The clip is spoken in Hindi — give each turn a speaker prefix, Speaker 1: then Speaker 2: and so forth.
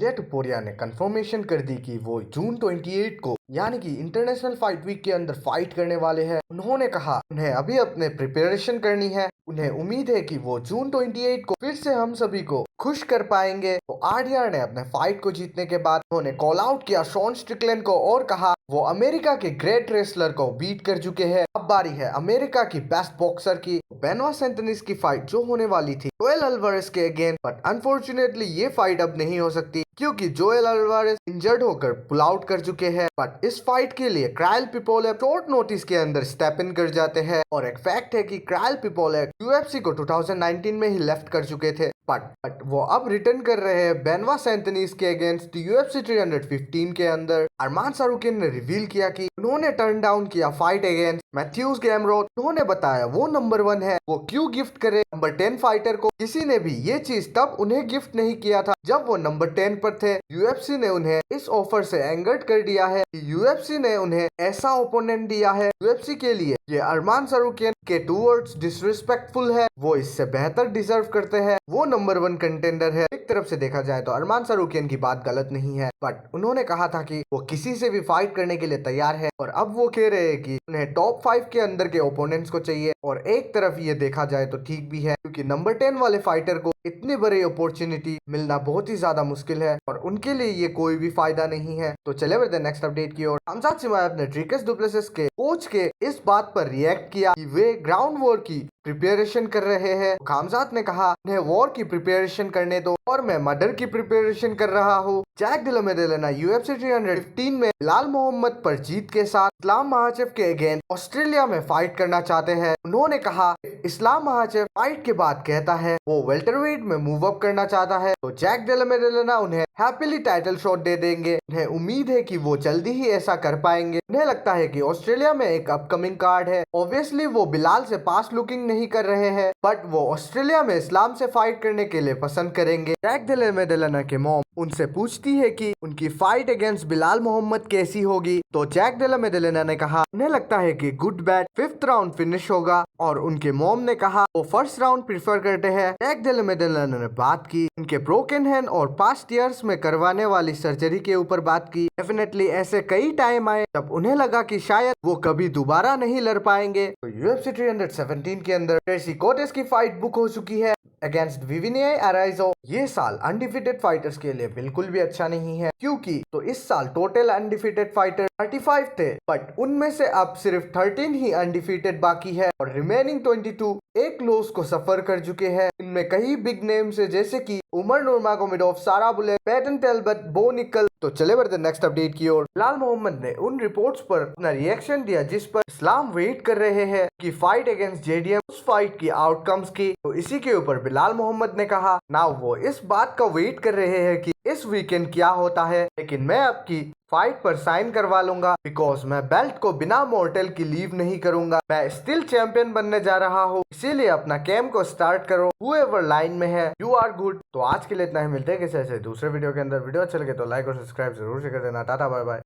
Speaker 1: टुपुरिया ने कंफर्मेशन कर दी कि वो जून 28 को यानी कि इंटरनेशनल फाइट वीक के अंदर फाइट करने वाले हैं। उन्होंने कहा उन्हें अभी अपने प्रिपरेशन करनी है। उन्हें उम्मीद है कि वो जून 28 को फिर से हम सभी को खुश कर पाएंगे। तो आरडीआर ने अपने फाइट को जीतने के बाद उन्होंने कॉल आउट किया शॉन स्ट्रिकलैंड को और कहा वो अमेरिका के ग्रेट रेसलर को बीट कर चुके हैं। अब बारी है अमेरिका की बेस्ट बॉक्सर की। बेनवा सेंटनिस की फाइट जो होने वाली थी जोएल अल्वारेस के अगेंस्ट, बट अनफॉर्चुनेटली ये फाइट अब नहीं हो सकती क्योंकि जोएल अल्वारेस इंजर्ड होकर पुल आउट कर चुके हैं। बट इस फाइट के लिए क्रायल पिपोले शॉर्ट नोटिस के अंदर स्टेप इन कर जाते हैं। और एक फैक्ट है कि क्रायल पिपोले यूएफसी को 2019 में ही लेफ्ट कर चुके थे, बट वो अब रिटर्न कर रहे हैं बेनवा सेंटनिस के अगेंस्ट यूएफसी 315 के अंदर। अरमान सारुकिन ने रिवील किया कि उन्होंने टर्न डाउन किया फाइट अगेंस्ट मैथ्यूज गैमरोथ। उन्होंने बताया वो नंबर 1 है, वो क्यों गिफ्ट करे नंबर 10 फाइटर को। किसी ने भी ये चीज तब उन्हें गिफ्ट नहीं किया था जब वो नंबर 10 पर थे। यूएफसी ने उन्हें इस ऑफर से एंगर्ड कर दिया है। यूएफसी ने उन्हें ऐसा ओपोनेंट दिया है यूएफसी के लिए ये अरमान सारुकिन के टूवर्ड्स डिसरिस्पेक्टफुल है। वो इससे बेहतर डिजर्व करते हैं। वो नंबर 1 कंटेंडर है। एक तरफ से देखा जाए तो अरमान सारुकिन की बात गलत नहीं है, बट उन्होंने कहा था कि वो किसी से भी फाइट करने के लिए तैयार है। और अब वो कह रहे हैं कि उन्हें टॉप 5 के अंदर के ओपोनेंट्स को चाहिए। और एक तरफ ये देखा जाए तो ठीक भी है क्योंकि नंबर 10 वाले फाइटर को इतनी बड़ी अपॉर्चुनिटी मिलना बहुत ही ज्यादा मुश्किल है और उनके लिए ये कोई भी फायदा नहीं है। तो चले बढ़ते नेक्स्ट अपडेट की ओर। हमजाद शिमाएव ने ड्रिकस डुप्लेसिस के कोच के इस बात पर रिएक्ट किया कि वे ग्राउंड वॉर की प्रिपरेशन कर रहे हैं। खामजाद ने कहा उन्हें वॉर की प्रिपरेशन करने दो और मैं मर्डर की प्रिपरेशन कर रहा हूँ। जैक डेला मेडेलिना यूएफसी 315 में बिलाल मोहम्मद पर जीत के साथ इस्लाम महाचेव के अगेंस्ट ऑस्ट्रेलिया में फाइट करना चाहते हैं। उन्होंने कहा इस्लाम महाचेव फाइट के बाद कहता है वो वेल्टरवेट में मूव अप करना चाहता है तो जैक डेला मेडेलिना उन्हें हैप्पीली टाइटल शॉट दे देंगे। उन्हें उम्मीद है कि वो जल्दी ही ऐसा कर पाएंगे। उन्हें लगता है कि ऑस्ट्रेलिया में एक अपकमिंग कार्ड है। ऑब्वियसली वो बिलाल से पास लुकिंग नहीं कर रहे हैं, बट वो ऑस्ट्रेलिया में इस्लाम से फाइट करने के लिए पसंद करेंगे। जैक डेला मेडेलिना के मॉम उनसे पूछती है कि उनकी फाइट अगेंस्ट बिलाल मोहम्मद कैसी होगी तो जैक डेला मेडेलिना ने कहा उन्हें लगता है कि good bat 5th round finish होगा। और उनके मॉम ने कहा वो फर्स्ट राउंड प्रीफर करते हैं। जैक डेला मेडेलिना ने बात की उनके ब्रोकन हैंड और पास्ट ईयर्स में करवाने वाली सर्जरी के ऊपर बात की। डेफिनेटली ऐसे कई टाइम आए जब उन्हें लगा कि शायद वो कभी दोबारा नहीं लड़ पाएंगे। तो यूएफसी 317 के अंदर ट्रेसी कोटेस की फाइट बुक हो चुकी है अगेंस्ट विविनिया अराइजो। ये साल अनडिफिटेड फाइटर्स के लिए बिल्कुल भी अच्छा नहीं है क्योंकि तो इस साल टोटल अनडिफिटेड फाइटर 35 थे, बट उनमें से अब सिर्फ 13 ही अनडिफिटेड बाकी है और रिमेनिंग 22 एक लॉस को सफर कर चुके हैं। इनमें कई बिग नेम्स है जैसे कि उमर नूरमागोमेडोव, सारा बुलेट, पैटन टेलबट, बो निकल। तो चले बढ़ते नेक्स्ट अपडेट की ओर। बिलाल मोहम्मद ने उन रिपोर्ट्स पर अपना रिएक्शन दिया जिस पर इस्लाम वेट कर रहे हैं कि फाइट अगेंस्ट जेडीएम उस फाइट की आउटकम्स की। तो इसी के ऊपर बिलाल मोहम्मद ने कहा ना वो इस बात का वेट कर रहे हैं कि इस वीकेंड क्या होता है, लेकिन मैं आपकी फाइट पर साइन करवा लूंगा बिकॉज मैं बेल्ट को बिना मॉर्टल की लीव नहीं करूंगा। मैं स्टिल चैंपियन बनने जा रहा हूँ, इसीलिए अपना कैंप को स्टार्ट करो। हुएवर लाइन में है यू आर गुड। तो आज के लिए इतना ही, मिलते हैं किसी ऐसे दूसरे वीडियो के अंदर। वीडियो अच्छा लगे तो लाइक और सब्सक्राइब जरूर से कर देना। Tata bye bye.